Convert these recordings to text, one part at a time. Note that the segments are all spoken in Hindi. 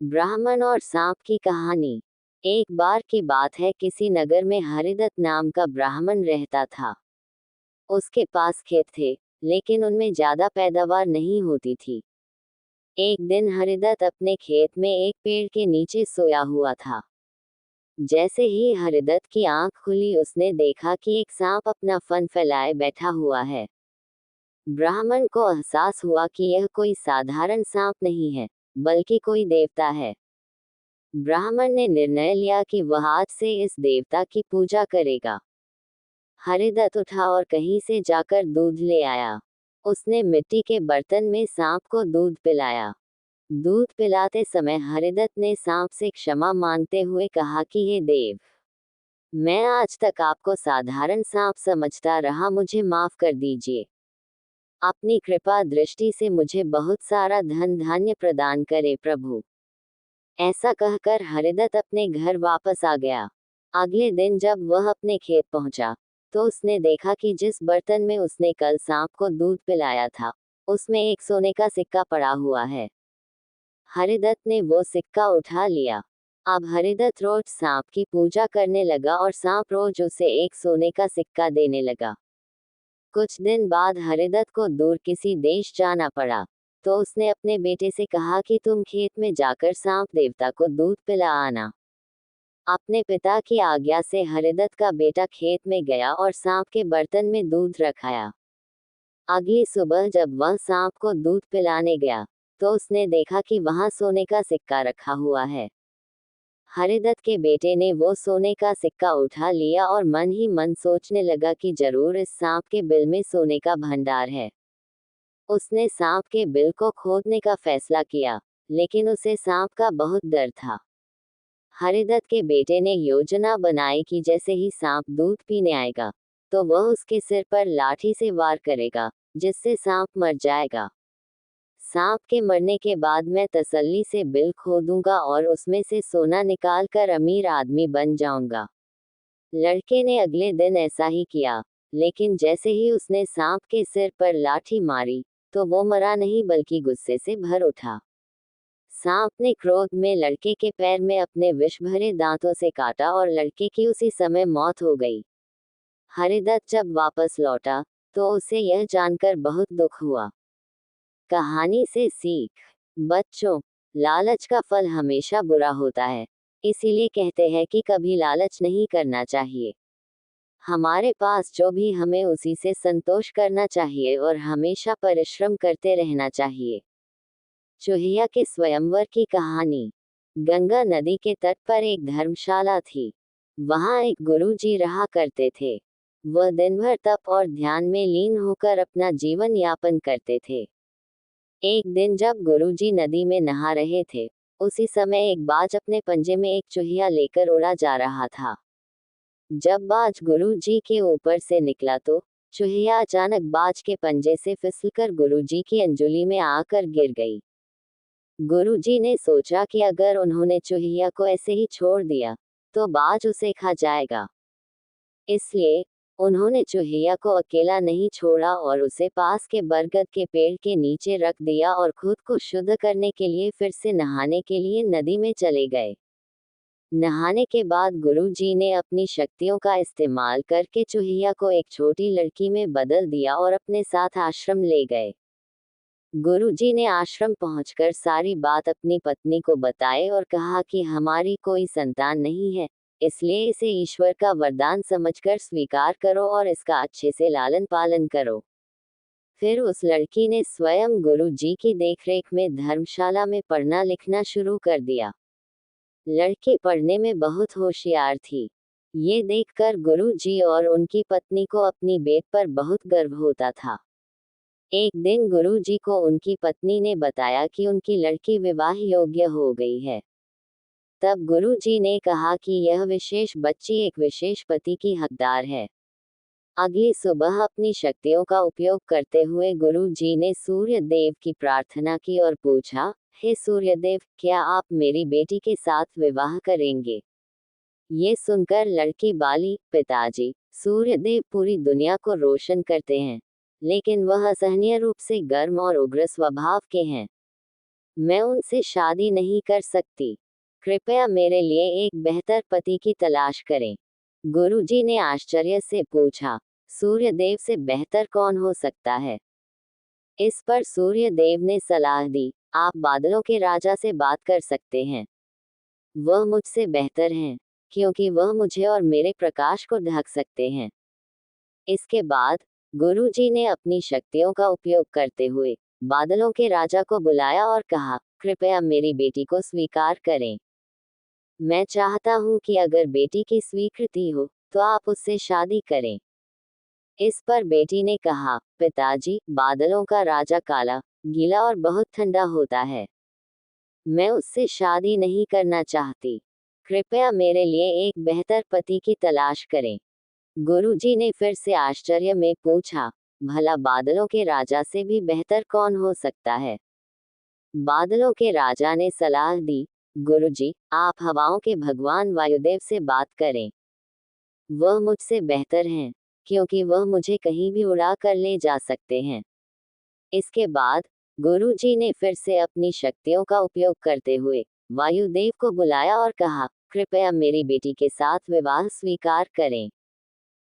ब्राह्मण और सांप की कहानी। एक बार की बात है, किसी नगर में हरिदत्त नाम का ब्राह्मण रहता था। उसके पास खेत थे, लेकिन उनमें ज्यादा पैदावार नहीं होती थी। एक दिन हरिदत्त अपने खेत में एक पेड़ के नीचे सोया हुआ था। जैसे ही हरिदत्त की आंख खुली, उसने देखा कि एक सांप अपना फन फैलाए बैठा हुआ है। ब्राह्मण को एहसास हुआ कि यह कोई साधारण सांप नहीं है, बल्कि कोई देवता है। ब्राह्मण ने निर्णय लिया कि वह आज से इस देवता की पूजा करेगा। हरिदत्त उठा और कहीं से जाकर दूध ले आया। उसने मिट्टी के बर्तन में सांप को दूध पिलाया। दूध पिलाते समय हरिदत्त ने सांप से क्षमा मांगते हुए कहा कि हे देव, मैं आज तक आपको साधारण सांप समझता रहा, मुझे माफ कर दीजिए। अपनी कृपा दृष्टि से मुझे बहुत सारा धन धान्य प्रदान करे प्रभु। ऐसा कहकर हरिदत्त अपने घर वापस आ गया। अगले दिन जब वह अपने खेत पहुंचा, तो उसने देखा कि जिस बर्तन में उसने कल सांप को दूध पिलाया था, उसमें एक सोने का सिक्का पड़ा हुआ है। हरिदत्त ने वो सिक्का उठा लिया। अब हरिदत्त रोज सांप की पूजा करने लगा और सांप रोज उसे एक सोने का सिक्का देने लगा। कुछ दिन बाद हरिदत्त को दूर किसी देश जाना पड़ा, तो उसने अपने बेटे से कहा कि तुम खेत में जाकर सांप देवता को दूध पिला आना। अपने पिता की आज्ञा से हरिदत्त का बेटा खेत में गया और सांप के बर्तन में दूध रखाया। अगली सुबह जब वह सांप को दूध पिलाने गया, तो उसने देखा कि वहां सोने का सिक्का रखा हुआ है। हरिदत्त के बेटे ने वो सोने का सिक्का उठा लिया और मन ही मन सोचने लगा कि जरूर इस सांप के बिल में सोने का भंडार है। उसने सांप के बिल को खोदने का फैसला किया, लेकिन उसे सांप का बहुत डर था। हरिदत्त के बेटे ने योजना बनाई कि जैसे ही सांप दूध पीने आएगा, तो वह उसके सिर पर लाठी से वार करेगा, जिससे सांप मर जाएगा। सांप के मरने के बाद मैं तसल्ली से बिल खोदूंगा और उसमें से सोना निकाल कर अमीर आदमी बन जाऊंगा। लड़के ने अगले दिन ऐसा ही किया, लेकिन जैसे ही उसने सांप के सिर पर लाठी मारी, तो वो मरा नहीं बल्कि गुस्से से भर उठा। सांप ने क्रोध में लड़के के पैर में अपने विष भरे दांतों से काटा और लड़के की उसी समय मौत हो गई। हरिदत्त जब वापस लौटा, तो उसे यह जानकर बहुत दुख हुआ। कहानी से सीख। बच्चों, लालच का फल हमेशा बुरा होता है, इसीलिए कहते हैं कि कभी लालच नहीं करना चाहिए। हमारे पास जो भी हमें उसी से संतोष करना चाहिए और हमेशा परिश्रम करते रहना चाहिए। चूहिया के स्वयंवर की कहानी। गंगा नदी के तट पर एक धर्मशाला थी। वहां एक गुरुजी रहा करते थे। वह दिन भर तप और ध्यान में लीन होकर अपना जीवन यापन करते थे। एक दिन जब गुरुजी नदी में नहा रहे थे, उसी समय एक बाज अपने पंजे में एक चूहिया लेकर उड़ा जा रहा था। जब बाज गुरुजी के ऊपर से निकला, तो चूहिया अचानक बाज के पंजे से फिसलकर गुरुजी की अंजुली में आकर गिर गई। गुरुजी ने सोचा कि अगर उन्होंने चूहिया को ऐसे ही छोड़ दिया, तो बाज उसे खा जाएगा। इसलिए उन्होंने चूहिया को अकेला नहीं छोड़ा और उसे पास के बरगद के पेड़ के नीचे रख दिया और खुद को शुद्ध करने के लिए फिर से नहाने के लिए नदी में चले गए। नहाने के बाद गुरुजी ने अपनी शक्तियों का इस्तेमाल करके चूहिया को एक छोटी लड़की में बदल दिया और अपने साथ आश्रम ले गए। गुरुजी ने आश्रम पहुंचकर सारी बात अपनी पत्नी को बताई और कहा कि हमारी कोई संतान नहीं है, इसलिए इसे ईश्वर का वरदान समझकर स्वीकार करो और इसका अच्छे से लालन पालन करो। फिर उस लड़की ने स्वयं गुरुजी की देखरेख में धर्मशाला में पढ़ना लिखना शुरू कर दिया। लड़की पढ़ने में बहुत होशियार थी। ये देखकर गुरुजी और उनकी पत्नी को अपनी बेट पर बहुत गर्व होता था। एक दिन गुरुजी को उनकी पत्नी ने बताया कि उनकी लड़की विवाह योग्य हो गई है। तब गुरुजी ने कहा कि यह विशेष बच्ची एक विशेष पति की हकदार है। अगली सुबह अपनी शक्तियों का उपयोग करते हुए गुरुजी ने सूर्य देव की प्रार्थना की और पूछा, हे सूर्य देव, क्या आप मेरी बेटी के साथ विवाह करेंगे? ये सुनकर लड़की बाली, पिताजी सूर्य देव पूरी दुनिया को रोशन करते हैं, लेकिन वह असहनीय रूप से गर्म और उग्र स्वभाव के हैं। मैं उनसे शादी नहीं कर सकती। कृपया मेरे लिए एक बेहतर पति की तलाश करें। गुरुजी ने आश्चर्य से पूछा, सूर्यदेव से बेहतर कौन हो सकता है? इस पर सूर्यदेव ने सलाह दी, आप बादलों के राजा से बात कर सकते हैं। वह मुझसे बेहतर हैं, क्योंकि वह मुझे और मेरे प्रकाश को ढक सकते हैं। इसके बाद गुरुजी ने अपनी शक्तियों का उपयोग करते हुए बादलों के राजा को बुलाया और कहा, कृपया मेरी बेटी को स्वीकार करें। मैं चाहता हूँ कि अगर बेटी की स्वीकृति हो, तो आप उससे शादी करें। इस पर बेटी ने कहा, पिताजी, बादलों का राजा काला, गीला और बहुत ठंडा होता है। मैं उससे शादी नहीं करना चाहती। कृपया मेरे लिए एक बेहतर पति की तलाश करें। गुरुजी ने फिर से आश्चर्य में पूछा, भला बादलों के राजा से भी बेहतर कौन हो सकता है? बादलों के राजा ने सलाह दी, गुरुजी, आप हवाओं के भगवान वायुदेव से बात करें। वह मुझसे बेहतर हैं, क्योंकि वह मुझे कहीं भी उड़ा कर ले जा सकते हैं। इसके बाद गुरुजी ने फिर से अपनी शक्तियों का उपयोग करते हुए वायुदेव को बुलाया और कहा, कृपया मेरी बेटी के साथ विवाह स्वीकार करें।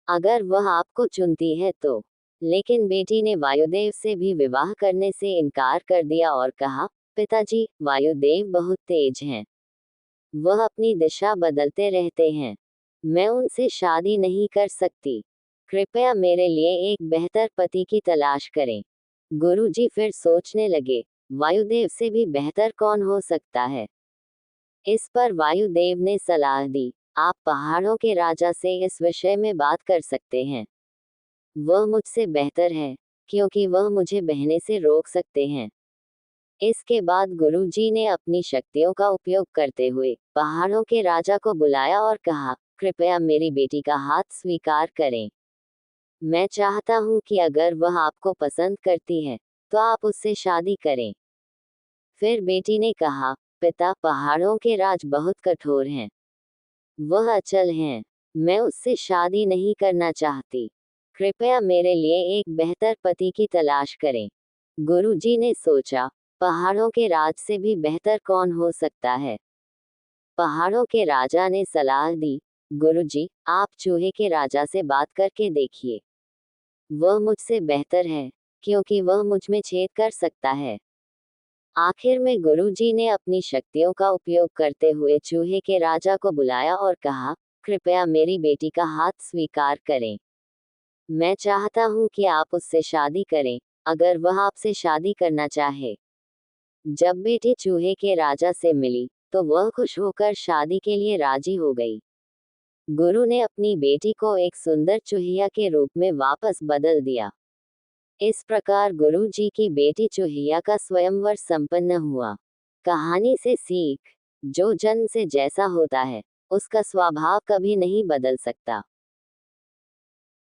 अगर वह आपको चुनती है तो। लेकिन बेटी ने वायुदेव से भी विवाह करने से इनकार कर दिया और कहा, पिताजी, वायुदेव बहुत तेज हैं। वह अपनी दिशा बदलते रहते हैं। मैं उनसे शादी नहीं कर सकती। कृपया मेरे लिए एक बेहतर पति की तलाश करें। गुरुजी फिर सोचने लगे, वायुदेव से भी बेहतर कौन हो सकता है? इस पर वायुदेव ने सलाह दी, आप पहाड़ों के राजा से इस विषय में बात कर सकते हैं। वह मुझसे बेहतर है, क्योंकि वह मुझे बहने से रोक सकते हैं। इसके बाद गुरुजी ने अपनी शक्तियों का उपयोग करते हुए पहाड़ों के राजा को बुलाया और कहा, कृपया मेरी बेटी का हाथ स्वीकार करें। मैं चाहता हूँ कि अगर वह आपको पसंद करती है, तो आप उससे शादी करें। फिर बेटी ने कहा, पिता, पहाड़ों के राज बहुत कठोर हैं। वह अचल हैं। मैं उससे शादी नहीं करना चाहती। कृपया मेरे लिए एक बेहतर पति की तलाश करें। गुरुजी ने सोचा, पहाड़ों के राज से भी बेहतर कौन हो सकता है? पहाड़ों के राजा ने सलाह दी, गुरुजी, आप चूहे के राजा से बात करके देखिए। वह मुझसे बेहतर है, क्योंकि वह मुझ में छेद कर सकता है। आखिर में गुरुजी ने अपनी शक्तियों का उपयोग करते हुए चूहे के राजा को बुलाया और कहा, कृपया मेरी बेटी का हाथ स्वीकार करें। मैं चाहता हूँ कि आप उससे शादी करें, अगर वह आपसे शादी करना चाहे। जब बेटी चूहे के राजा से मिली, तो वह खुश होकर शादी के लिए राजी हो गई। गुरु ने अपनी बेटी को एक सुंदर चूहिया के रूप में वापस बदल दिया। इस प्रकार गुरु जी की बेटी चूहिया का स्वयंवर संपन्न हुआ। कहानी से सीख, जो जन्म से जैसा होता है, उसका स्वभाव कभी नहीं बदल सकता।